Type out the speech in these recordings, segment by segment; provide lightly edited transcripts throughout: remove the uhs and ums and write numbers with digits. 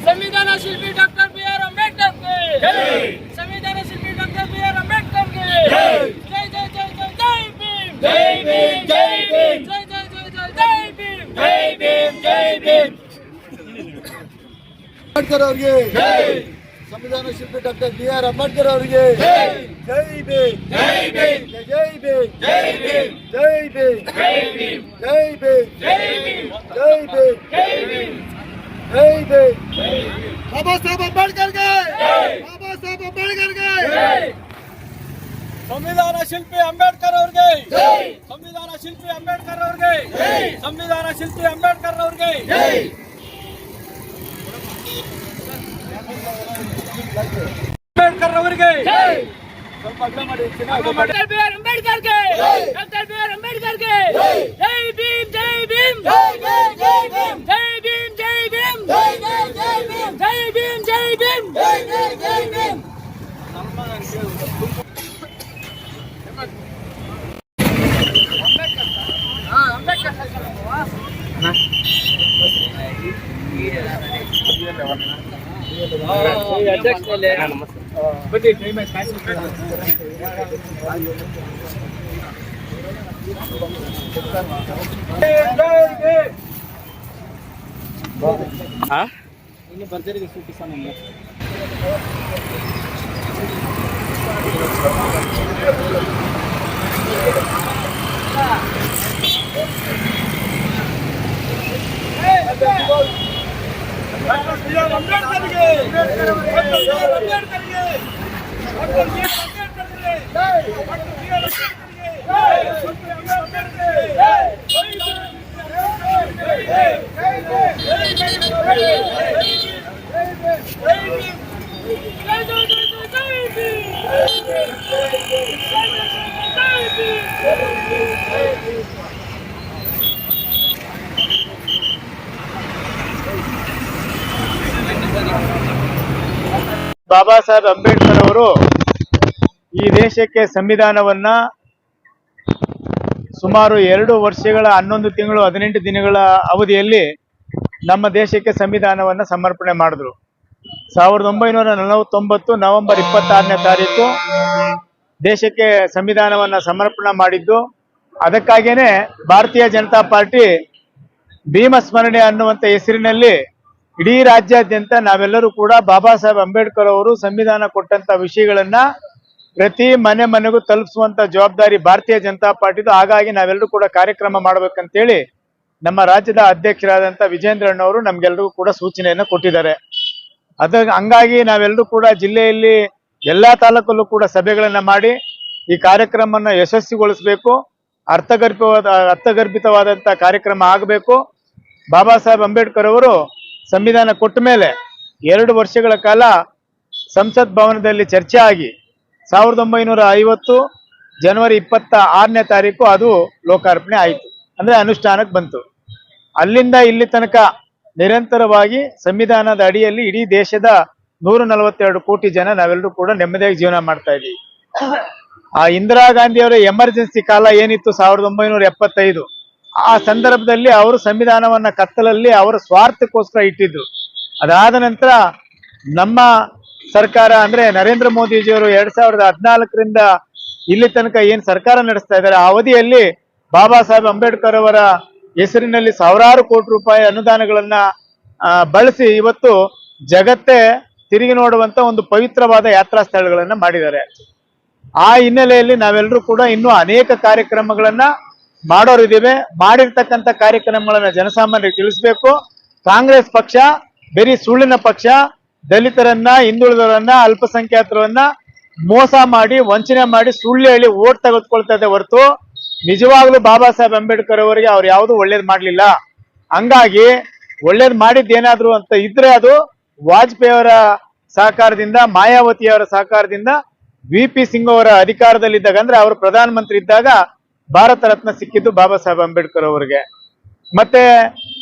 संविधान शिल्पी doctor B R. Ambedkar के संविधान शिल्पी डॉक्टर बी.आर. अम्बेडकर के जय जय जय जय जय भीम जय भीम जय भीम जय जय जय जय जय भीम जय भीम जय भीम अम्बेडकर ಅವರಿಗೆ ಜೈ ಸಂವಿಧಾನ ಶಿಲ್ಪಿ ಡಾಕ್ಟರ್ ಬಿ.ಆರ್. ಅಂಬೇಡ್ಕರ್ ಅವರಿಗೆ ಜೈ ಜೈ ಭೀಮ್ ಜೈ ಭೀಮ್ ಜೈ ಭೀಮ್ ಜೈ ಭೀಮ್ ಜೈ ಭೀಮ್ ಜೈ ಭೀಮ್ ಜೈ ಭೀಮ್ ಜೈ ಭೀಮ್ ಜೈ ಭೀಮ್ ಜೈ ಭೀಮ್ ಜೈ ಭೀಮ್ ಬಾಬಾ ಸಾಹೇಬ್ ಅಂಬೇಡ್ಕರ್ ಗೆ ಬಾಬಾ ಸಾಹೇಬ್ ಅಂಬೇಡ್ಕರ್ ಗೆ ಸಂವಿಧಾನ ಶಿಲ್ಪಿ ಅಂಬೇಡ್ಕರ್ ಅವರಿಗೆ ಜೈ ಸಂವಿಧಾನ ಶಿಲ್ಪಿ ಅಂಬೇಡ್ಕರ್ ಅವರಿಗೆ ಜೈ ಸಂವಿಧಾನ ಶಿಲ್ಪಿ ಅಂಬೇಡ್ಕರ್ ಅವರಿಗೆ ಜೈ ಅಂಬೇಡ್ಕರ್ ಅವರಿಗೆ ಜೈ डॉक्टर बी.आर. अम्बेडकर के डॉक्टर बी.आर. अम्बेडकर के जय भीम जय भीम जय भीम जय भीम जय भीम जय भीम जय भीम जय भीम जय भीम ಭರ್ಜರಿ ಕಿಸಾನ್ ಬಾಬಾ ಸಾಹೇಬ್ ಅಂಬೇಡ್ಕರ್ ಅವರು ಈ ದೇಶಕ್ಕೆ ಸಂವಿಧಾನವನ್ನ ಸುಮಾರು 2 ವರ್ಷಗಳ 11 ತಿಂಗಳು 18 ದಿನಗಳ ಅವಧಿಯಲ್ಲಿ ನಮ್ಮ ದೇಶಕ್ಕೆ ಸಂವಿಧಾನವನ್ನ ಸಮರ್ಪಣೆ ಮಾಡಿದ್ರು. 1949 ನವೆಂಬರ್ 26ನೇ ತಾರೀಕು ದೇಶಕ್ಕೆ ಸಂವಿಧಾನವನ್ನ ಸಮರ್ಪಣೆ ಮಾಡಿದ್ದು. ಅದಕ್ಕಾಗೇನೆ ಭಾರತೀಯ ಜನತಾ ಪಾರ್ಟಿ ಭೀಮ ಸ್ಮರಣೆ ಅನ್ನುವಂಥ ಹೆಸರಿನಲ್ಲಿ ಇಡೀ ರಾಜ್ಯಾದ್ಯಂತ ನಾವೆಲ್ಲರೂ ಕೂಡ ಬಾಬಾ ಸಾಹೇಬ್ ಅಂಬೇಡ್ಕರ್ ಅವರು ಸಂವಿಧಾನ ಕೊಟ್ಟಂತ ವಿಷಯಗಳನ್ನ ಪ್ರತಿ ಮನೆ ಮನೆಗೂ ತಲುಪಿಸುವಂತ ಜವಾಬ್ದಾರಿ ಭಾರತೀಯ ಜನತಾ ಪಾರ್ಟಿದು. ಹಾಗಾಗಿ ನಾವೆಲ್ಲರೂ ಕೂಡ ಕಾರ್ಯಕ್ರಮ ಮಾಡ್ಬೇಕಂತೇಳಿ ನಮ್ಮ ರಾಜ್ಯದ ಅಧ್ಯಕ್ಷರಾದಂಥ ವಿಜೇಂದ್ರಣ್ಣವರು ನಮ್ಗೆಲ್ರಿಗೂ ಕೂಡ ಸೂಚನೆಯನ್ನು ಕೊಟ್ಟಿದ್ದಾರೆ. ಹಂಗಾಗಿ ನಾವೆಲ್ಲರೂ ಕೂಡ ಜಿಲ್ಲೆಯಲ್ಲಿ ಎಲ್ಲಾ ತಾಲೂಕಲ್ಲೂ ಕೂಡ ಸಭೆಗಳನ್ನ ಮಾಡಿ ಈ ಕಾರ್ಯಕ್ರಮನ ಯಶಸ್ವಿಗೊಳಿಸಬೇಕು. ಅರ್ಥಗರ್ಭಿತವಾದಂತ ಕಾರ್ಯಕ್ರಮ ಆಗಬೇಕು. ಬಾಬಾ ಸಾಹೇಬ್ ಅಂಬೇಡ್ಕರ್ ಅವರು ಸಂವಿಧಾನ ಕೊಟ್ಟ ಮೇಲೆ 2 ವರ್ಷಗಳ ಕಾಲ ಸಂಸತ್ ಭವನದಲ್ಲಿ ಚರ್ಚೆ ಆಗಿ 1950 ಜನವರಿ 26ನೇ ತಾರೀಕು ಅದು ಲೋಕಾರ್ಪಣೆ ಆಯಿತು, ಅಂದ್ರೆ ಅನುಷ್ಠಾನಕ್ಕೆ ಬಂತು. ಅಲ್ಲಿಂದ ಇಲ್ಲಿ ತನಕ ನಿರಂತರವಾಗಿ ಸಂವಿಧಾನದ ಅಡಿಯಲ್ಲಿ ಇಡೀ ದೇಶದ 142 ಕೋಟಿ ಜನ ನಾವೆಲ್ಲರೂ ಕೂಡ ನೆಮ್ಮದಿಯಾಗಿ ಜೀವನ ಮಾಡ್ತಾ ಇದ್ದೀವಿ. ಆ ಇಂದಿರಾ ಗಾಂಧಿಯವರ ಎಮರ್ಜೆನ್ಸಿ ಕಾಲ ಏನಿತ್ತು 1975, ಆ ಸಂದರ್ಭದಲ್ಲಿ ಅವರು ಸಂವಿಧಾನವನ್ನ ಕತ್ತಲಲ್ಲಿ ಅವರ ಸ್ವಾರ್ಥಕ್ಕೋಸ್ಕರ ಇಟ್ಟಿದ್ರು. ಅದಾದ ನಂತರ ನಮ್ಮ ಸರ್ಕಾರ ಅಂದ್ರೆ ನರೇಂದ್ರ ಮೋದಿಜಿಯವರು 2014ರಿಂದ ಇಲ್ಲಿ ತನಕ ಏನ್ ಸರ್ಕಾರ ನಡೆಸ್ತಾ ಇದ್ದಾರೆ, ಆ ಅವಧಿಯಲ್ಲಿ ಬಾಬಾ ಸಾಹೇಬ್ ಅಂಬೇಡ್ಕರ್ ಅವರ ಹೆಸರಿನಲ್ಲಿ ಸಾವಿರಾರು ಕೋಟಿ ರೂಪಾಯಿ ಅನುದಾನಗಳನ್ನ ಬಳಸಿ ಇವತ್ತು ಜಗತ್ತೇ ತಿರುಗಿ ನೋಡುವಂತ ಒಂದು ಪವಿತ್ರವಾದ ಯಾತ್ರಾ ಸ್ಥಳಗಳನ್ನ ಮಾಡಿದ್ದಾರೆ. ಆ ಹಿನ್ನೆಲೆಯಲ್ಲಿ ನಾವೆಲ್ಲರೂ ಕೂಡ ಇನ್ನೂ ಅನೇಕ ಕಾರ್ಯಕ್ರಮಗಳನ್ನ ಮಾಡೋರಿದ್ದೇವೆ. ಮಾಡಿರ್ತಕ್ಕಂಥ ಕಾರ್ಯಕ್ರಮಗಳನ್ನ ಜನಸಾಮಾನ್ಯರಿಗೆ ತಿಳಿಸ್ಬೇಕು. ಕಾಂಗ್ರೆಸ್ ಪಕ್ಷ ಬರೀ ಸುಳ್ಳಿನ ಪಕ್ಷ. ದಲಿತರನ್ನ, ಹಿಂದುಳಿದವರನ್ನ, ಅಲ್ಪಸಂಖ್ಯಾತರನ್ನ ಮೋಸ ಮಾಡಿ, ವಂಚನೆ ಮಾಡಿ, ಸುಳ್ಳು ಹೇಳಿ ಓಟ್ ತೆಗೆದುಕೊಳ್ತಾ ಇದೆ ಹೊರತು ನಿಜವಾಗ್ಲೂ ಬಾಬಾ ಸಾಹೇಬ್ ಅಂಬೇಡ್ಕರ್ ಅವರಿಗೆ ಅವ್ರು ಯಾವುದು ಒಳ್ಳೇದ್ ಮಾಡ್ಲಿಲ್ಲ. ಹಂಗಾಗಿ ಒಳ್ಳೇದ್ ಮಾಡಿದ್ದೇನಾದ್ರು ಅಂತ ಇದ್ರೆ ಅದು ವಾಜಪೇಯಿ ಅವರ ಸಹಕಾರದಿಂದ, ಮಾಯಾವತಿಯವರ ಸಹಕಾರದಿಂದ, ವಿ.ಪಿ. ಸಿಂಗ್ ಅವರ ಅಧಿಕಾರದಲ್ಲಿದ್ದಾಗ ಅಂದ್ರೆ ಅವರು ಪ್ರಧಾನ ಮಂತ್ರಿ ಇದ್ದಾಗ ಭಾರತ ರತ್ನ ಸಿಕ್ಕಿದ್ದು ಬಾಬಾ ಸಾಹೇಬ್ ಅಂಬೇಡ್ಕರ್ ಅವರಿಗೆ. ಮತ್ತೆ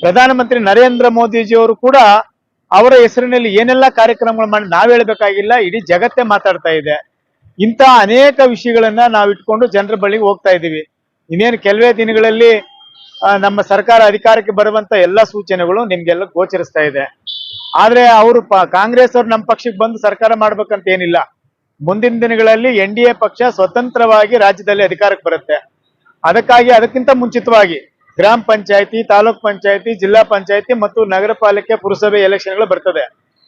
ಪ್ರಧಾನಮಂತ್ರಿ ನರೇಂದ್ರ ಮೋದಿಜಿಯವರು ಕೂಡ ಅವರ ಹೆಸರಿನಲ್ಲಿ ಏನೆಲ್ಲ ಕಾರ್ಯಕ್ರಮಗಳು ಮಾಡಿ ನಾವ್ ಹೇಳ್ಬೇಕಾಗಿಲ್ಲ, ಇಡೀ ಜಗತ್ತೇ ಮಾತಾಡ್ತಾ ಇದೆ. ಇಂಥ ಅನೇಕ ವಿಷಯಗಳನ್ನ ನಾವು ಇಟ್ಕೊಂಡು ಜನರ ಬಳಿಗೆ ಹೋಗ್ತಾ ಇದ್ದೀವಿ. ಇನ್ನೇನು ಕೆಲವೇ ದಿನಗಳಲ್ಲಿ ನಮ್ಮ ಸರ್ಕಾರ ಅಧಿಕಾರಕ್ಕೆ ಬರುವಂತ ಎಲ್ಲಾ ಸೂಚನೆಗಳು ನಿಮ್ಗೆಲ್ಲ ಗೋಚರಿಸ್ತಾ ಇದೆ. ಆದ್ರೆ ಅವರು ಕಾಂಗ್ರೆಸ್ ಅವ್ರು ನಮ್ಮ ಪಕ್ಷಕ್ಕೆ ಬಂದು ಸರ್ಕಾರ ಮಾಡ್ಬೇಕಂತ ಏನಿಲ್ಲ. ಮುಂದಿನ ದಿನಗಳಲ್ಲಿ NDA ಪಕ್ಷ ಸ್ವತಂತ್ರವಾಗಿ ರಾಜ್ಯದಲ್ಲಿ ಅಧಿಕಾರಕ್ಕೆ ಬರುತ್ತೆ. ಅದಕ್ಕಾಗಿ ಅದಕ್ಕಿಂತ ಮುಂಚಿತವಾಗಿ ಗ್ರಾಮ ಪಂಚಾಯತಿ, ತಾಲೂಕ್ ಪಂಚಾಯತಿ, ಜಿಲ್ಲಾ ಪಂಚಾಯತಿ ಮತ್ತು ನಗರ ಪಾಲಿಕೆ, ಪುರಸಭೆ ಎಲೆಕ್ಷನ್ಗಳು ಬರ್ತದೆ.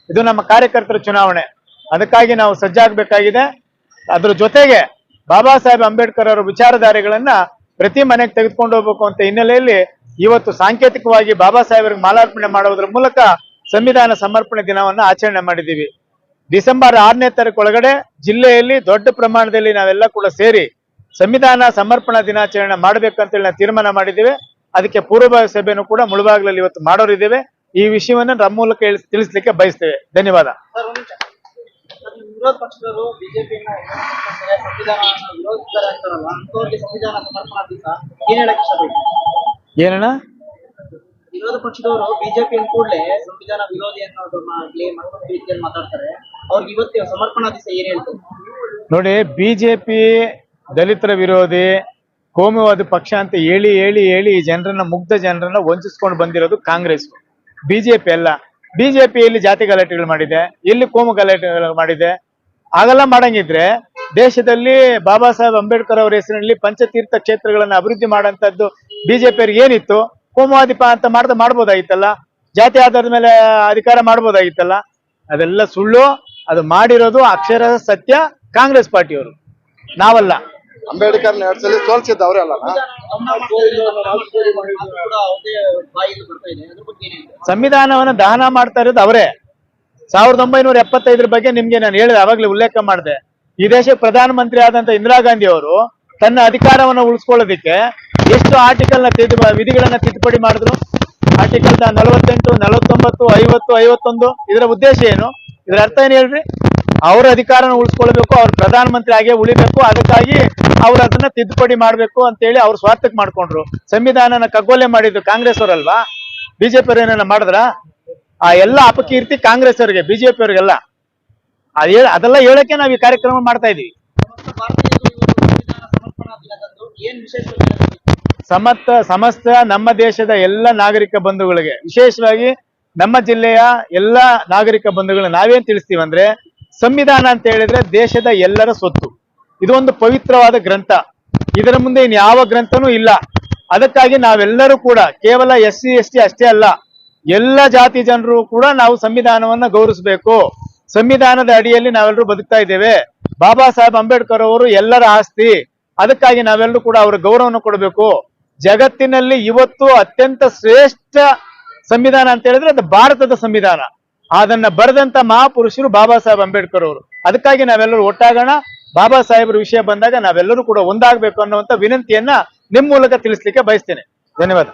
ಇದು ನಮ್ಮ ಕಾರ್ಯಕರ್ತರ ಚುನಾವಣೆ. ಅದಕ್ಕಾಗಿ ನಾವು ಸಜ್ಜಾಗಬೇಕಾಗಿದೆ. ಅದ್ರ ಜೊತೆಗೆ ಬಾಬಾ ಸಾಹೇಬ್ ಅಂಬೇಡ್ಕರ್ ಅವರ ವಿಚಾರಧಾರೆಗಳನ್ನ ಪ್ರತಿ ಮನೆಗೆ ತೆಗೆದುಕೊಂಡು ಹೋಗ್ಬೇಕು ಅಂತ ಹಿನ್ನೆಲೆಯಲ್ಲಿ ಇವತ್ತು ಸಾಂಕೇತಿಕವಾಗಿ ಬಾಬಾ ಸಾಹೇಬರಿಗೆ ಮಾಲಾರ್ಪಣೆ ಮಾಡುವುದರ ಮೂಲಕ ಸಂವಿಧಾನ ಸಮರ್ಪಣೆ ದಿನವನ್ನ ಆಚರಣೆ ಮಾಡಿದ್ದೀವಿ. ಡಿಸೆಂಬರ್ 6ನೇ ತಾರೀಕು ಒಳಗಡೆ ಜಿಲ್ಲೆಯಲ್ಲಿ ದೊಡ್ಡ ಪ್ರಮಾಣದಲ್ಲಿ ನಾವೆಲ್ಲ ಕೂಡ ಸೇರಿ ಸಂವಿಧಾನ ಸಮರ್ಪಣಾ ದಿನಾಚರಣೆ ಮಾಡ್ಬೇಕಂತೇಳಿ ನಾವು ತೀರ್ಮಾನ ಮಾಡಿದ್ದೇವೆ. ಅದಕ್ಕೆ ಪೂರ್ವಭಾವಿ ಸಭೆಯನ್ನು ಕೂಡ ಮುಳುಬಾಗಿಲಲ್ಲಿ ಇವತ್ತು ಮಾಡೋರಿದ್ದೇವೆ. ಈ ವಿಷಯವನ್ನ ನಮ್ಮ ಮೂಲಕ ತಿಳಿಸ್ಲಿಕ್ಕೆ ಬಯಸ್ತೇವೆ. ಧನ್ಯವಾದ. ವಿರೋಧ ಪಕ್ಷದವರು ಬಿಜೆಪಿಯನ್ನ ಸಂವಿಧಾನ ವಿರೋಧಿಸ್ತಾರೆ ಅಂತಾರಲ್ಲ, ಅಂತವರಿಗೆ ಸಂವಿಧಾನ ಸಮರ್ಪಣಾ ದಿವಸ ಏನ್ ಹೇಳಕ್ ಇಷ್ಟಪಡ್ತೀವಿ? ಏನಣ್ಣ? ವಿರೋಧ ಪಕ್ಷದವರು ಬಿಜೆಪಿ ಕೂಡಲೇ ಸಂವಿಧಾನ ವಿರೋಧಿ ಅನ್ನೋದನ್ನ ಮತ್ತೊಂದು ರೀತಿಯಲ್ಲಿ ಮಾತಾಡ್ತಾರೆ. ಅವ್ರಿಗೆ ಇವತ್ತು ಸಮರ್ಪಣಾ ದಿವಸ ಏನ್ ಹೇಳ್ತಾರೆ ನೋಡಿ. ಬಿಜೆಪಿ ದಲಿತರ ವಿರೋಧಿ, ಕೋಮುವಾದಿ ಪಕ್ಷ ಅಂತ ಹೇಳಿ ಹೇಳಿ ಹೇಳಿ ಈ ಜನರನ್ನ, ಮುಗ್ಧ ಜನರನ್ನ ವಂಚಿಸ್ಕೊಂಡು ಬಂದಿರೋದು ಕಾಂಗ್ರೆಸ್. ಬಿಜೆಪಿ ಅಲ್ಲ. ಬಿಜೆಪಿಯಲ್ಲಿ ಜಾತಿ ಗಲಾಟೆಗಳು ಮಾಡಿದೆ, ಎಲ್ಲಿ ಕೋಮು ಗಲಾಟೆಗಳು ಮಾಡಿದೆ. ಹಾಗೆಲ್ಲ ಮಾಡಂಗಿದ್ರೆ ದೇಶದಲ್ಲಿ ಬಾಬಾ ಸಾಹೇಬ್ ಅಂಬೇಡ್ಕರ್ ಅವರ ಹೆಸರಿನಲ್ಲಿ ಪಂಚತೀರ್ಥ ಕ್ಷೇತ್ರಗಳನ್ನ ಅಭಿವೃದ್ಧಿ ಮಾಡೋಂಥದ್ದು ಬಿಜೆಪಿಯವ್ರಿಗೆ ಏನಿತ್ತು? ಕೋಮುವಾದಿ ಅಂತ ಮಾಡ್ಬೋದಾಗಿತ್ತಲ್ಲ. ಜಾತಿ ಆಧಾರದ ಮೇಲೆ ಅಧಿಕಾರ ಮಾಡ್ಬೋದಾಗಿತ್ತಲ್ಲ. ಅದೆಲ್ಲ ಸುಳ್ಳು. ಅದು ಮಾಡಿರೋದು ಅಕ್ಷರ ಸತ್ಯ ಕಾಂಗ್ರೆಸ್ ಪಾರ್ಟಿಯವರು, ನಾವಲ್ಲ. ಅಂಬೇಡ್ಕರ್ 2 ಸಲ ಸೋಲ್ಸಿದ್ದು ಅವರೇ ಅಲ್ಲ. ಸಂವಿಧಾನವನ್ನ ದಹನ ಮಾಡ್ತಾ ಇರೋದು ಅವರೇ. 1975 ಬಗ್ಗೆ ನಿಮ್ಗೆ ನಾನು ಹೇಳಿದೆ, ಅವಾಗಲೇ ಉಲ್ಲೇಖ ಮಾಡಿದೆ. ಈ ದೇಶಕ್ಕೆ ಪ್ರಧಾನಮಂತ್ರಿ ಆದಂತ ಇಂದಿರಾ ಗಾಂಧಿ ಅವರು ತನ್ನ ಅಧಿಕಾರವನ್ನ ಉಳಿಸ್ಕೊಳ್ಳೋದಿಕ್ಕೆ ಎಷ್ಟು ಆರ್ಟಿಕಲ್ ವಿಧಿಗಳನ್ನ ತಿದ್ದುಪಡಿ ಮಾಡಿದ್ರು? ಆರ್ಟಿಕಲ್ 48, 49, 50, 51. ಇದರ ಉದ್ದೇಶ ಏನು? ಇದರ ಅರ್ಥ ಏನ್ ಹೇಳ್ರಿ? ಅವ್ರ ಅಧಿಕಾರನ ಉಳಿಸ್ಕೊಳ್ಬೇಕು, ಅವ್ರ ಪ್ರಧಾನಮಂತ್ರಿ ಆಗೇ ಉಳಿಬೇಕು, ಅದಕ್ಕಾಗಿ ಅವ್ರು ಅದನ್ನ ತಿದ್ದುಪಡಿ ಮಾಡ್ಬೇಕು ಅಂತ ಹೇಳಿ ಅವ್ರ ಸ್ವಾರ್ಥಕ್ಕೆ ಮಾಡ್ಕೊಂಡ್ರು. ಸಂವಿಧಾನನ ಕಗ್ಗೊಲೆ ಮಾಡಿದ್ದು ಕಾಂಗ್ರೆಸ್ ಅವರಲ್ವಾ? ಬಿಜೆಪಿ ಅವ್ರು ಏನಾರ ಮಾಡಿದ್ರ? ಆ ಎಲ್ಲ ಅಪಕೀರ್ತಿ ಕಾಂಗ್ರೆಸ್ ಅವರಿಗೆ, ಬಿಜೆಪಿ ಅವ್ರಿಗೆಲ್ಲ. ಅದೆಲ್ಲ ಹೇಳಕ್ಕೆ ನಾವ್ ಈ ಕಾರ್ಯಕ್ರಮ ಮಾಡ್ತಾ ಇದೀವಿ. ಸಮಸ್ತ ನಮ್ಮ ದೇಶದ ಎಲ್ಲ ನಾಗರಿಕ ಬಂಧುಗಳಿಗೆ, ವಿಶೇಷವಾಗಿ ನಮ್ಮ ಜಿಲ್ಲೆಯ ಎಲ್ಲ ನಾಗರಿಕ ಬಂಧುಗಳು ನಾವೇನ್ ತಿಳಿಸ್ತೀವಿ ಅಂದ್ರೆ, ಸಂವಿಧಾನ ಅಂತ ಹೇಳಿದ್ರೆ ದೇಶದ ಎಲ್ಲರ ಸ್ವತ್ತು. ಇದು ಒಂದು ಪವಿತ್ರವಾದ ಗ್ರಂಥ. ಇದರ ಮುಂದೆ ಇನ್ ಯಾವ ಗ್ರಂಥನೂ ಇಲ್ಲ. ಅದಕ್ಕಾಗಿ ನಾವೆಲ್ಲರೂ ಕೂಡ ಕೇವಲ SC ST ಅಷ್ಟೇ ಅಲ್ಲ, ಎಲ್ಲ ಜಾತಿ ಜನರು ಕೂಡ ನಾವು ಸಂವಿಧಾನವನ್ನ ಗೌರವಿಸಬೇಕು. ಸಂವಿಧಾನದ ಅಡಿಯಲ್ಲಿ ನಾವೆಲ್ಲರೂ ಬದುಕ್ತಾ ಇದ್ದೇವೆ. ಬಾಬಾ ಸಾಹೇಬ್ ಅಂಬೇಡ್ಕರ್ ಅವರು ಎಲ್ಲರ ಆಸ್ತಿ. ಅದಕ್ಕಾಗಿ ನಾವೆಲ್ಲರೂ ಕೂಡ ಅವರ ಗೌರವವನ್ನು ಕೊಡಬೇಕು. ಜಗತ್ತಿನಲ್ಲಿ ಇವತ್ತು ಅತ್ಯಂತ ಶ್ರೇಷ್ಠ ಸಂವಿಧಾನ ಅಂತ ಹೇಳಿದ್ರೆ ಅದು ಭಾರತದ ಸಂವಿಧಾನ. ಅದನ್ನ ಬರೆದಂತ ಮಹಾಪುರುಷರು ಬಾಬಾ ಸಾಹೇಬ್ ಅಂಬೇಡ್ಕರ್ ಅವರು. ಅದಕ್ಕಾಗಿ ನಾವೆಲ್ಲರೂ ಒಟ್ಟಾಗೋಣ. ಬಾಬಾ ಸಾಹೇಬರ ವಿಷಯ ಬಂದಾಗ ನಾವೆಲ್ಲರೂ ಕೂಡ ಒಂದಾಗಬೇಕು ಅನ್ನುವಂತ ವಿನಂತಿಯನ್ನ ನಿಮ್ ಮೂಲಕ ತಿಳಿಸ್ಲಿಕ್ಕೆ ಬಯಸ್ತೇನೆ. ಧನ್ಯವಾದ.